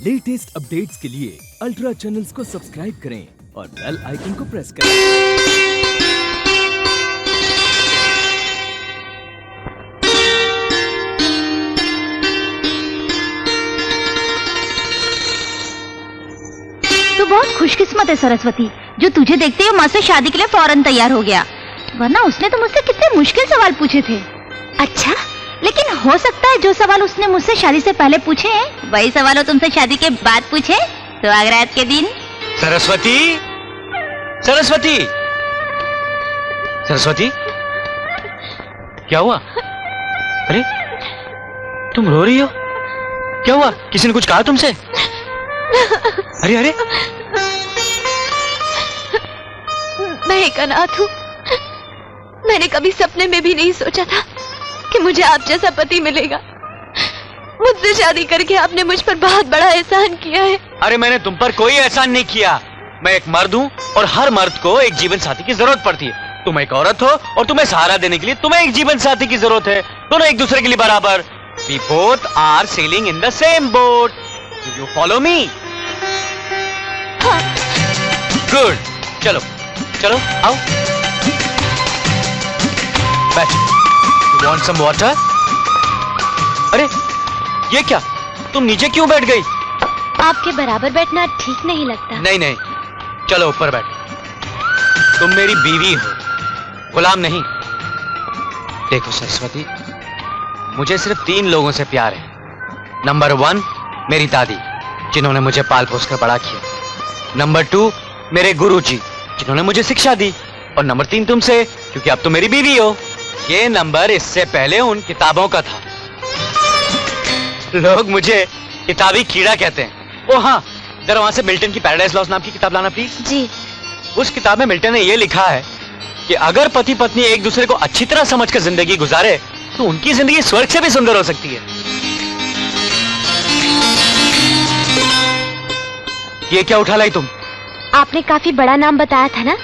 Latest updates के लिए ultra channels को सब्सक्राइब करें और बेल आइकन को प्रेस करें। तू बहुत खुशकिस्मत है सरस्वती, जो तुझे देखते ही माँ से शादी के लिए फौरन तैयार हो गया, वरना उसने तो मुझसे कितने मुश्किल सवाल पूछे थे। अच्छा, लेकिन हो सकता है जो सवाल उसने मुझसे शादी से पहले पूछे हैं वही सवाल वो तुमसे शादी के बाद पूछे। तो रात के दिन सरस्वती, सरस्वती, सरस्वती, क्या हुआ? अरे तुम रो रही हो, क्या हुआ? किसी ने कुछ कहा तुमसे? अरे अरे, मैं एक अनाथ हूँ। मैंने कभी सपने में भी नहीं सोचा था कि मुझे आप जैसा पति मिलेगा। मुझसे शादी करके आपने मुझ पर बहुत बड़ा एहसान किया है। अरे मैंने तुम पर कोई एहसान नहीं किया। मैं एक मर्द हूँ और हर मर्द को एक जीवन साथी की जरूरत पड़ती है। तुम एक औरत हो और तुम्हें सहारा देने के लिए तुम्हें एक जीवन साथी की जरूरत है। दोनों एक दूसरे के लिए बराबर। We both are sailing in the same boat. Do you follow me? Good. चलो चलो आओ, बैठ। You want some water? अरे ये क्या, तुम नीचे क्यों बैठ गई? आपके बराबर बैठना ठीक नहीं लगता। नहीं नहीं, चलो ऊपर बैठ। तुम मेरी बीवी हो, गुलाम नहीं। देखो सरस्वती, मुझे सिर्फ 3 लोगों से प्यार है। नंबर 1 मेरी दादी, जिन्होंने मुझे पाल पोस कर बड़ा किया। नंबर 2 मेरे गुरुजी, जिन्होंने मुझे शिक्षा दी। और नंबर 3 तुमसे, क्योंकि अब तुम मेरी बीवी हो। ये नंबर इससे पहले उन किताबों का था। लोग मुझे किताबी कीड़ा कहते हैं। ओ हाँ, जरा वहां से मिल्टन की पैराडाइज लॉस्ट नाम की किताब लाना प्लीज। जी। उस किताब में मिल्टन ने यह लिखा है कि अगर पति पत्नी एक दूसरे को अच्छी तरह समझकर जिंदगी गुजारे तो उनकी जिंदगी स्वर्ग से भी सुंदर हो सकती है। ये क्या उठा लाई तुम? आपने काफी बड़ा नाम बताया था ना,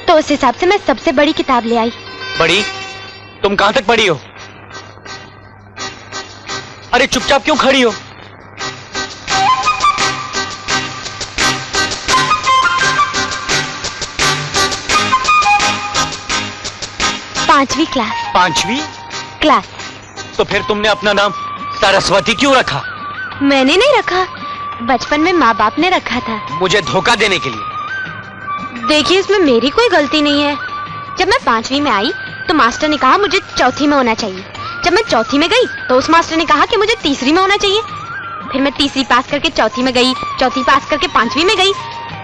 तो उस हिसाब से मैं सबसे बड़ी किताब ले आई। बड़ी? तुम कहां तक पढ़ी हो? अरे चुपचाप क्यों खड़ी हो? पांचवी क्लास। 5वीं क्लास? तो फिर तुमने अपना नाम सरस्वती क्यों रखा? मैंने नहीं रखा, बचपन में माँ बाप ने रखा था। मुझे धोखा देने के लिए। देखिए, इसमें मेरी कोई गलती नहीं है। जब मैं 5वीं में आई तो मास्टर ने कहा मुझे चौथी में होना चाहिए। जब मैं चौथी में गई तो उस मास्टर ने कहा कि मुझे तीसरी में होना चाहिए। फिर मैं तीसरी पास करके चौथी में गई, चौथी पास करके 5वीं में गई,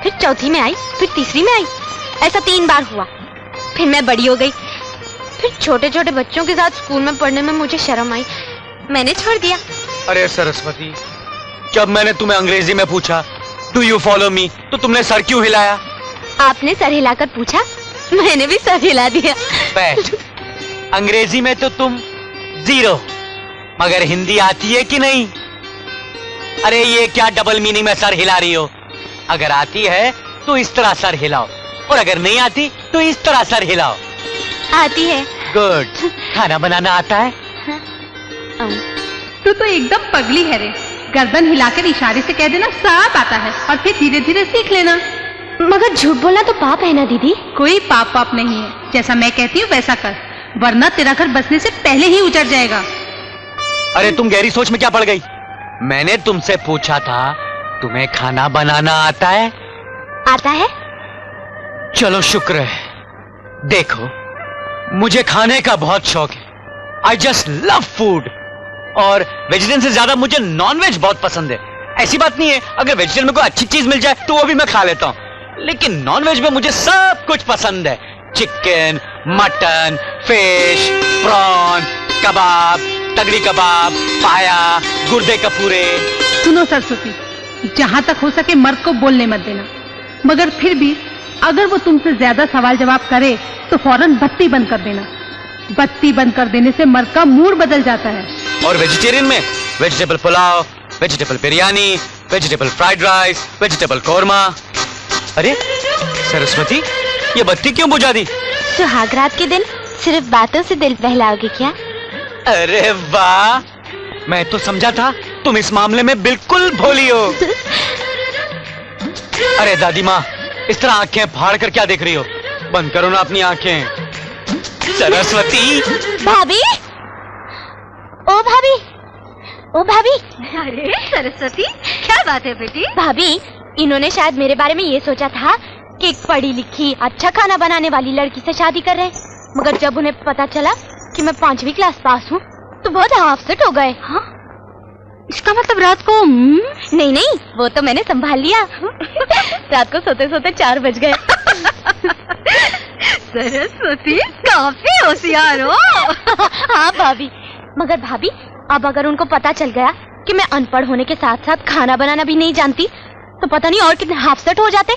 फिर चौथी में आई, फिर तीसरी में आई। ऐसा 3 बार हुआ। फिर मैं बड़ी हो गई। फिर छोटे छोटे बच्चों के साथ स्कूल में पढ़ने में मुझे शर्म आई, मैंने छोड़ दिया। अरे सरस्वती, जब मैंने तुम्हें अंग्रेजी में पूछा डू यू फॉलो मी, तो तुमने सर क्यों हिलाया? आपने सर हिलाकर पूछा, मैंने भी सर हिला दिया। बैठ। अंग्रेजी में तो तुम 0, मगर हिंदी आती है कि नहीं? अरे ये क्या डबल मीनिंग में सर हिला रही हो? अगर आती है तो इस तरह सर हिलाओ, और अगर नहीं आती तो इस तरह सर हिलाओ। आती है। गुड। खाना बनाना आता है? तू तो एकदम पगली है रे। गर्दन हिलाकर इशारे से कह देना सब आता है और फिर धीरे धीरे सीख लेना। मगर झूठ बोलना तो पाप है ना दीदी? कोई पाप नहीं है, जैसा मैं कहती हूँ वैसा कर, वरना तेरा घर बसने से पहले ही उजड़ जाएगा। अरे तुम गहरी सोच में क्या पड़ गई? मैंने तुमसे पूछा था तुम्हें खाना बनाना आता है? आता है। चलो शुक्र है। देखो, मुझे खाने का बहुत शौक है। I just love food. और वेजिटेरियन से ज्यादा मुझे नॉन वेज बहुत पसंद है। ऐसी बात नहीं है, अगर वेजिटेरियन में कोई अच्छी चीज मिल जाए तो वो भी मैं खा लेता हूँ, लेकिन नॉन वेज में मुझे सब कुछ पसंद है। चिकन, मटन, फिश, प्रॉन, कबाब, तगड़ी कबाब, पाया, गुर्दे का पूरे। सुनो सरस्वती, जहां तक हो सके मर्द को बोलने मत देना, मगर फिर भी अगर वो तुमसे ज्यादा सवाल जवाब करे तो फौरन बत्ती बंद कर देना। बत्ती बंद कर देने से मर्द का मूड बदल जाता है। और वेजिटेरियन में vegetable pulao, vegetable biryani, vegetable fried rice, vegetable korma. अरे सरस्वती, ये बत्ती क्यों बुझा दी? सुहागरात के दिन सिर्फ बातों से दिल बहलाओगे क्या? अरे वाह, मैं तो समझा था तुम इस मामले में बिल्कुल भोली हो। अरे दादी माँ, इस तरह आंखें फाड़ कर क्या देख रही हो? बंद करो ना अपनी आंखें। सरस्वती। भाभी, ओ भाभी, ओ भाभी। अरे सरस्वती, क्या बात है बेटी? भाभी, इन्होंने शायद मेरे बारे में ये सोचा था कि एक पढ़ी लिखी अच्छा खाना बनाने वाली लड़की से शादी कर रहे हैं, मगर जब उन्हें पता चला कि मैं 5वीं क्लास पास हूँ तो बहुत अपसेट हो गए। हाँ? इसका मतलब रात को नहीं नहीं, वो तो मैंने संभाल लिया। रात को सोते सोते 4 बज गए। सरस्वती काफी होशियार हो। हाँ भाभी, मगर भाभी अब अगर उनको पता चल गया कि मैं अनपढ़ होने के साथ साथ खाना बनाना भी नहीं जानती तो पता नहीं और कितने अपसेट हो जाते,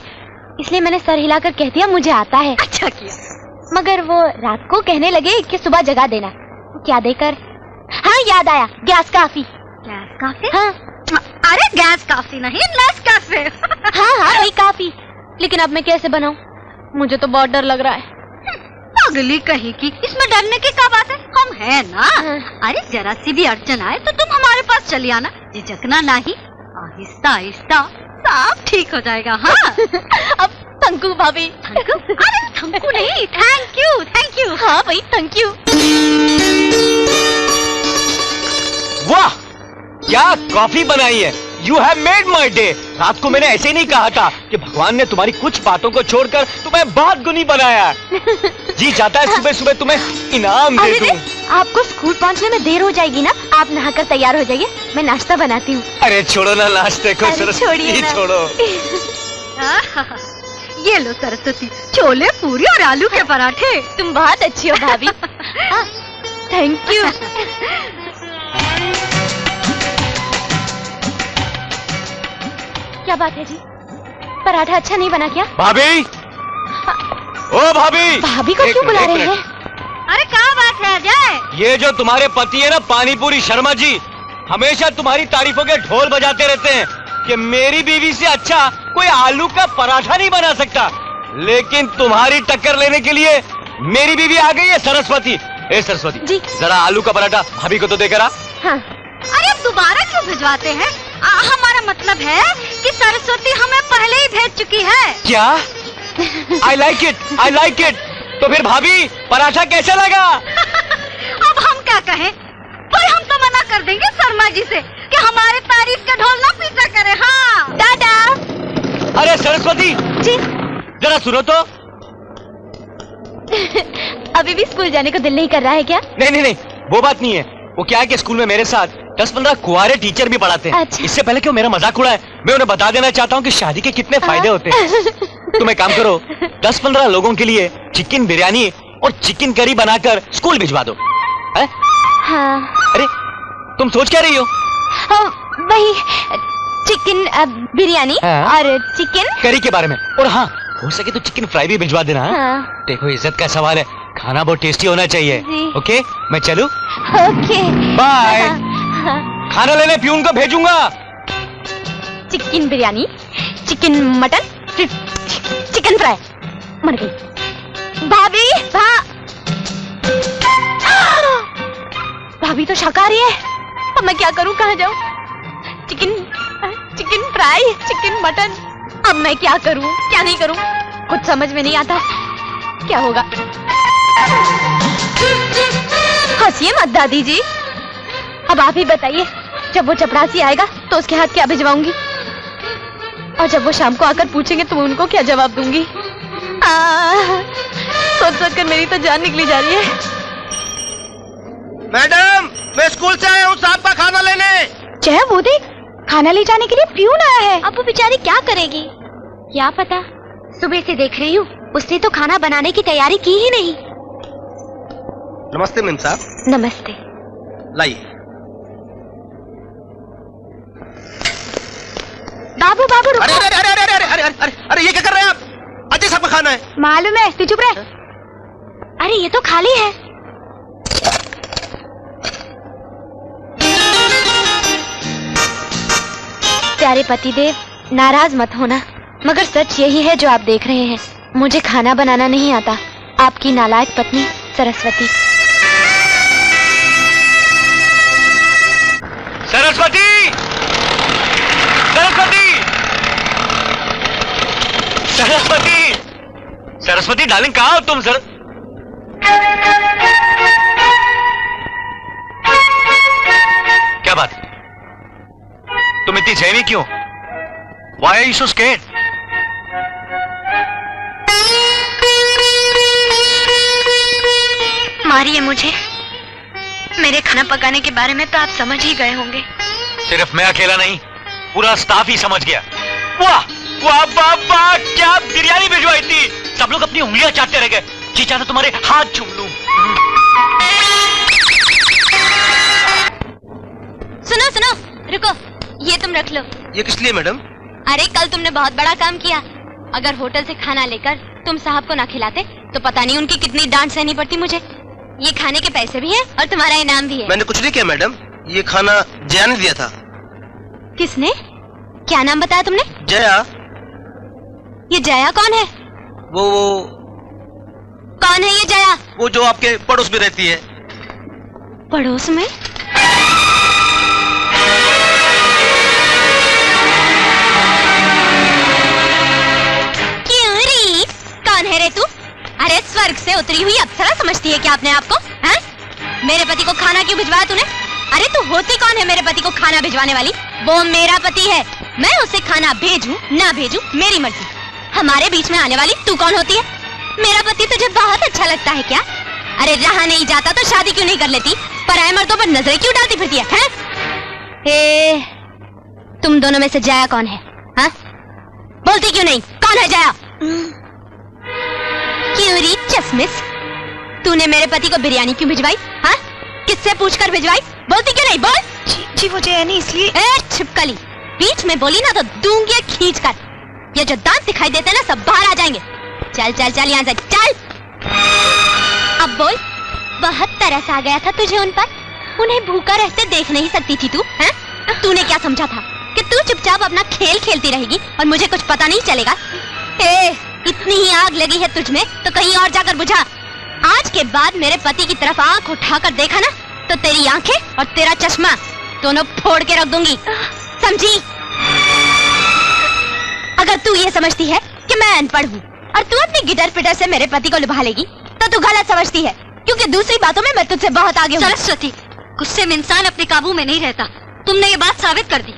इसलिए मैंने सर हिलाकर कह दिया मुझे आता है। अच्छा किया। मगर वो रात को कहने लगे कि सुबह जगा देना। क्या देकर? हाँ याद आया, गैस काफी। गैस काफी? हाँ अरे गैस काफी नहीं, नेस कैफे। हाँ हाँ वही काफी। लेकिन अब मैं कैसे बनाऊं? मुझे तो बहुत डर लग रहा है। पगली कहीं की, इसमें डरने की क्या बात है? हम हैं ना। हाँ। अरे जरा सी भी अड़चन आए तो तुम हमारे पास चली आना, झिझकना नहीं। आहिस्ता आहिस्ता सब ठीक हो जाएगा। हाँ। अब थैंक यू भाभी। Thank you? अरे थैंक यू नहीं, थैंक यू, थैंक यू। हाँ भाई थैंक यू। वाह, क्या कॉफी बनाई है। You have made my day. रात को मैंने ऐसे नहीं कहा था कि भगवान ने तुम्हारी कुछ बातों को छोड़कर तुम्हें बहुत गुनी बनाया। जी चाहता है सुबह सुबह तुम्हें इनाम दे दूं। आपको स्कूल पहुंचने में देर हो जाएगी ना, आप नहाकर तैयार हो जाइए, मैं नाश्ता बनाती हूँ। अरे छोड़ो ना नाश्ते को, अरे छोड़िए सरस्वती ना। छोड़ो। आहा, ये लो सरस्वती, छोले पूरी और आलू के पराठे। तुम बहुत अच्छी हो भाभी। Thank you. क्या बात है जी, पराठा अच्छा नहीं बना क्या? भाभी, ओ भाभी। भाभी को एक क्यों बुला मिनट, रहे एक हैं? अरे क्या बात है अजय? ये जो तुम्हारे पति है ना पानीपुरी शर्मा जी, हमेशा तुम्हारी तारीफों के ढोल बजाते रहते हैं कि मेरी बीवी से अच्छा कोई आलू का पराठा नहीं बना सकता। लेकिन तुम्हारी टक्कर लेने के लिए मेरी बीवी आ गई है सरस्वती। ए सरस्वती जी। जरा आलू का पराठा भाभी को तो देकर आ। हाँ। अरे अब दोबारा क्यों भिजवाते हैं? हमारा मतलब है कि सरस्वती हमें पहले ही भेज चुकी है। क्या? I like it, I like it. तो फिर भाभी पराठा कैसा लगा? अब हम क्या कहें? पर हम तो मना कर देंगे शर्मा जी से कि हमारे तारीफ के ढोल ना पीटा करे। हाँ दादा। अरे सरस्वती जी। जरा सुनो तो। अभी भी स्कूल जाने को दिल नहीं कर रहा है क्या? नहीं नहीं नहीं, वो बात नहीं है। वो क्या है कि स्कूल में मेरे साथ 10-15 कुंवारे टीचर भी पढ़ाते हैं। अच्छा। इससे पहले क्यों मेरा मजाक उड़ाए, मैं उन्हें बता देना चाहता हूँ कि शादी के कितने फायदे होते हैं। तुम एक काम करो, 10-15 लोगों के लिए चिकन बिरयानी और चिकन करी बनाकर स्कूल भिजवा दो। है? हाँ। अरे तुम सोच क्या रही हो? वही चिकन बिरयानी हाँ। और चिकन करी के बारे में। और हाँ, हो सके तो चिकन फ्राई भी भिजवा देना। हाँ। देखो इज्जत का सवाल है, खाना बहुत टेस्टी होना चाहिए। जी। ओके, मैं चलूं? Okay bye. हाँ। खाना लेने प्यून को भेजूंगा। चिकन बिरयानी, चिकन मटन, फिर चिकन फ्राई। मर गई भाभी। भाभी तो शाकाहारी है, अब मैं क्या करूं, कहाँ जाऊं? चिकन फ्राई, चिकन मटन, अब मैं क्या करूं क्या नहीं करूं, कुछ समझ में नहीं आता। क्या होगा? हंसिए मत दादी जी, अब आप ही बताइए, जब वो चपरासी आएगा तो उसके हाथ क्या भिजवाऊंगी, और जब वो शाम को आकर पूछेंगे तो उनको क्या जवाब दूंगी? सोच सोच कर मेरी तो जान निकली जा रही है। मैडम, मैं स्कूल से आया हूँ साहब का खाना लेने। चाहे वो देख, खाना ले जाने के लिए प्यून आया है। अब वो बेचारी क्या करेगी? क्या पता, सुबह से देख रही हूँ उसने तो खाना बनाने की तैयारी की ही नहीं। नमस्ते मेम साहब। नमस्ते। लाइए। बाबू बाबू रुको। अरे अरे अरे अरे अरे अरे अरे अरे ये क्या कर रहे हैं आप? अजय साहब का खाना है। मालूम है, तू चुप रह। अरे ये तो खाली है। प्यारे पतिदेव, नाराज मत होना, मगर सच यही है जो आप देख रहे हैं, मुझे खाना बनाना नहीं आता। आपकी नालायक पत्नी सरस्वती। सरस्वती सरस्वती, सरस्वती डार्लिंग, कहाँ हो तुम सर? क्या बात? तुम इतनी जहमी क्यों? Why are you so scared? मारिए मुझे। मेरे खाना पकाने के बारे में तो आप समझ ही गए होंगे। सिर्फ मैं अकेला नहीं, पूरा स्टाफ ही समझ गया। वाह वाह वाह वाह, क्या बिरयानी भिजवाई थी। सब लोग अपनी उंगलियां चाटते रह गए। जी चाहता तुम्हारे हाथ चूम लूं। सुनो सुनो, रुको, ये तुम रख लो। ये किस लिए मैडम? अरे कल तुमने बहुत बड़ा काम किया। अगर होटल से खाना लेकर तुम साहब को ना खिलाते तो पता नहीं उनकी कितनी डांट सहनी पड़ती मुझे। ये खाने के पैसे भी हैं और तुम्हारा इनाम भी है। मैंने कुछ नहीं किया मैडम, ये खाना जया ने दिया था। किसने? क्या नाम बताया तुमने? जया। ये जया कौन है? वो कौन है ये जया? वो जो आपके पड़ोस में रहती है। पड़ोस में? क्यों री? कौन है रे तू? अरे स्वर्ग से उतरी हुई अप्सरा समझती है क्या अपने आप को? हैं? मेरे पति को खाना क्यों भिजवाया तूने? अरे तू होती कौन है मेरे पति को खाना भिजवाने वाली? वो मेरा पति है, मैं उसे खाना भेजूं ना भेजूं मेरी मर्जी। हमारे बीच में आने वाली तू कौन होती है? मेरा पति तुझे बहुत अच्छा लगता है क्या? अरे रहा नहीं जाता तो शादी क्यों नहीं कर लेती? पराये मर्दों पर नजरें क्यों डालती फिरती है? हे, तुम दोनों में से जया कौन है? हाँ? बोलती क्यों नहीं? कौन है जया? क्यों री चश्मिश, तूने मेरे पति को बिरयानी क्यों भिजवाई? हाँ? किससे पूछकर भिजवाई? बोलती क्यों नहीं? बोल। जी वो जया नहीं इसलिए। छिपकली, बीच में बोली ना तो दूंगी खींच कर। ये जो दांत दिखाई देते ना सब बाहर आ जाएंगे। चल चल चल यहाँ से चल। अब बोल, बहुत तरस आ गया था तुझे उन पर? उन्हें भूखा रहते देख नहीं सकती थी तू? हैं? तूने क्या समझा था कि तू चुपचाप अपना खेल खेलती रहेगी और मुझे कुछ पता नहीं चलेगा? इतनी ही आग लगी है तुझमें तो कहीं और जाकर बुझा। आज के बाद मेरे पति की तरफ आंख उठाकर देखा ना तो तेरी आंखें और तेरा चश्मा दोनों फोड़ के रख दूंगी, समझी? अगर तू ये समझती है कि मैं अनपढ़ हूँ और तू अपनी गिटर पिटर से मेरे पति को लुभा लेगी तो तू गलत समझती है, क्योंकि दूसरी बातों में मैं तुझसे बहुत आगे हूँ। सरस्वती, गुस्से में इंसान अपने काबू में नहीं रहता। तुमने ये बात साबित कर दी।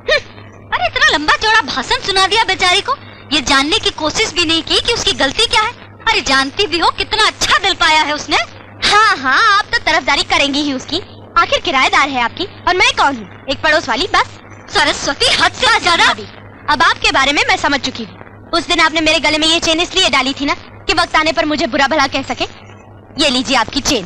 अरे इतना लंबा चौड़ा भाषण सुना दिया बेचारी को, ये जानने की कोशिश भी नहीं की कि उसकी गलती क्या है। अरे जानती भी हो कितना अच्छा दिल पाया है उसने। हाँ हाँ, आप तो तरफदारी करेंगी ही उसकी, आखिर किराएदार है आपकी और मैं कौन हूँ? एक पड़ोस वाली बस। सरस्वती, हद से ज्यादा। अब आपके बारे में मैं समझ चुकी हूँ। उस दिन आपने मेरे गले में ये चेन इसलिए डाली थी ना कि वक्त आने पर मुझे बुरा भला कह सके। ये लीजिए आपकी चेन।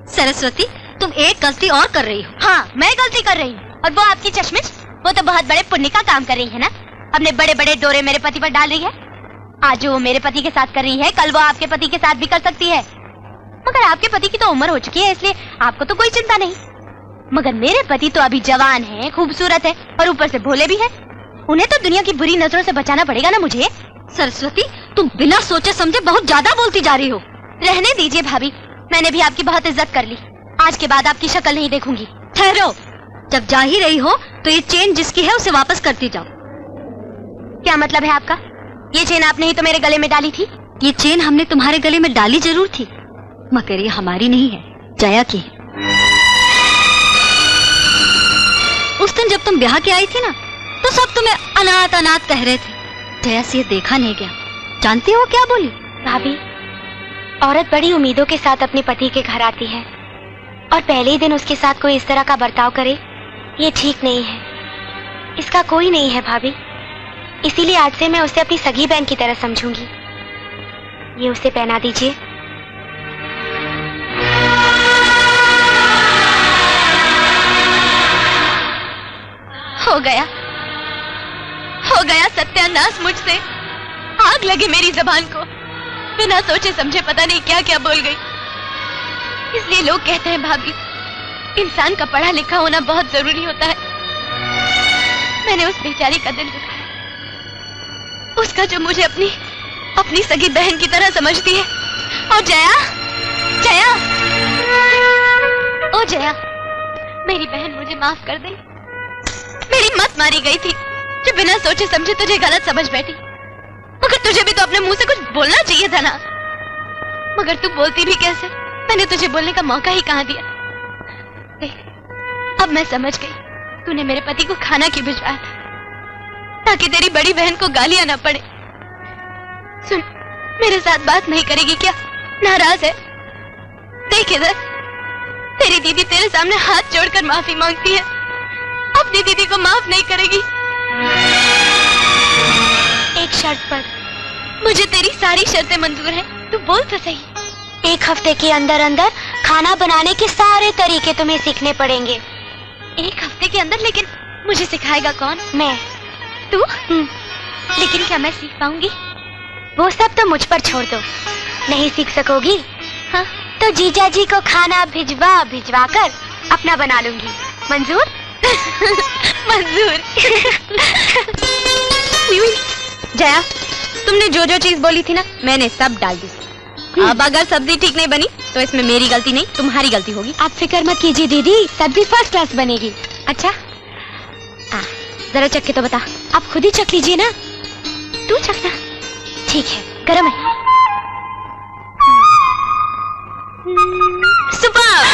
सरस्वती, तुम एक गलती और कर रही हो। हाँ, मैं गलती कर रही हूँ और वो आपकी चश्मिश, वो तो बहुत बड़े पुण्य का काम कर रही है ना। अपने बड़े बड़े डोरे मेरे पति पर डाल रही है। आज वो मेरे पति के साथ कर रही है, कल वो आपके पति के साथ भी कर सकती है। मगर आपके पति की तो उम्र हो चुकी है, इसलिए आपको तो कोई चिंता नहीं। मगर मेरे पति तो अभी जवान है, खूबसूरत है और ऊपर से भोले भी है। उन्हें तो दुनिया की बुरी नजरों से बचाना पड़ेगा ना मुझे। सरस्वती, तुम बिना सोचे समझे बहुत ज्यादा बोलती जा रही हो। रहने दीजिए भाभी, मैंने भी आपकी बहुत इज्जत कर ली। आज के बाद आपकी शक्ल नहीं देखूंगी। ठहरो, जब जा ही रही हो तो ये चेन जिसकी है उसे वापस करती जाओ। क्या मतलब है आपका? ये चेन आपने ही तो मेरे गले में डाली थी। ये चेन हमने तुम्हारे गले में डाली जरूर थी, मगर ये हमारी नहीं है, जया की। उस दिन जब तुम ब्याह के आई थी ना तो सब तुम्हें अनाथ अनाथ कह रहे थे। जया से ये देखा नहीं गया। जानती हो क्या बोली? भाभी, औरत बड़ी उम्मीदों के साथ अपने पति के घर आती है और पहले ही दिन उसके साथ कोई इस तरह का बर्ताव करे, ये ठीक नहीं है। इसका कोई नहीं है भाभी, इसीलिए आज से मैं उसे अपनी सगी बहन की तरह समझूंगी। ये उसे पहना दीजिए। हो गया सत्यानाश मुझसे। आग लगी मेरी जबान को, बिना सोचे समझे पता नहीं क्या क्या बोल गई। इसलिए लोग कहते हैं भाभी, इंसान का पढ़ा लिखा होना बहुत जरूरी होता है। मैंने उस बेचारी का दिल दुखाया, उसका जो मुझे अपनी सगी बहन की तरह समझती है। और जया, ओ जया, मेरी बहन मुझे माफ कर दे। मेरी मत मारी गई थी जो बिना सोचे समझे तुझे गलत समझ बैठी। अरे तुझे भी तो अपने मुंह से कुछ बोलना चाहिए था ना, मगर तू बोलती भी कैसे? मैंने तुझे बोलने का मौका ही कहाँ दिया। देख, अब मैं समझ गई तूने मेरे पति को खाना क्यों भिजवाया था, ताकि तेरी बड़ी बहन को गालियां ना पड़े। सुन, मेरे साथ बात नहीं करेगी क्या? नाराज है? देख इधर, तेरी दीदी तेरे सामने हाथ जोड़कर माफी मांगती है, अपनी दीदी को माफ नहीं करेगी। एक शर्त पर। मुझे तेरी सारी शर्तें मंजूर हैं, तू बोल तो सही। 1 हफ्ते के अंदर अंदर खाना बनाने के सारे तरीके तुम्हें सीखने पड़ेंगे। 1 हफ्ते के अंदर? लेकिन मुझे सिखाएगा कौन? मैं। तू? लेकिन क्या मैं सीख पाऊंगी? वो सब तो मुझ पर छोड़ दो। नहीं सीख सकोगी? हाँ? तो जीजा जी को खाना भिजवा कर अपना बना लूंगी। मंजूर? मंजूर। जया, तुमने जो जो चीज बोली थी ना, मैंने सब डाल दी। अब अगर सब्जी ठीक नहीं बनी तो इसमें मेरी गलती नहीं, तुम्हारी गलती होगी। आप फिक्र मत कीजिए दीदी, सब्जी फर्स्ट क्लास बनेगी। अच्छा, जरा चख के तो बता। आप खुद ही चख लीजिए ना। तू चखना। ठीक है, गरम है। सुपर।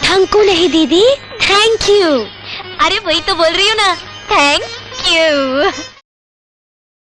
थैंक यू नहीं दीदी, थैंक यू। अरे वही तो बोल रही हूँ ना, थैंक यू।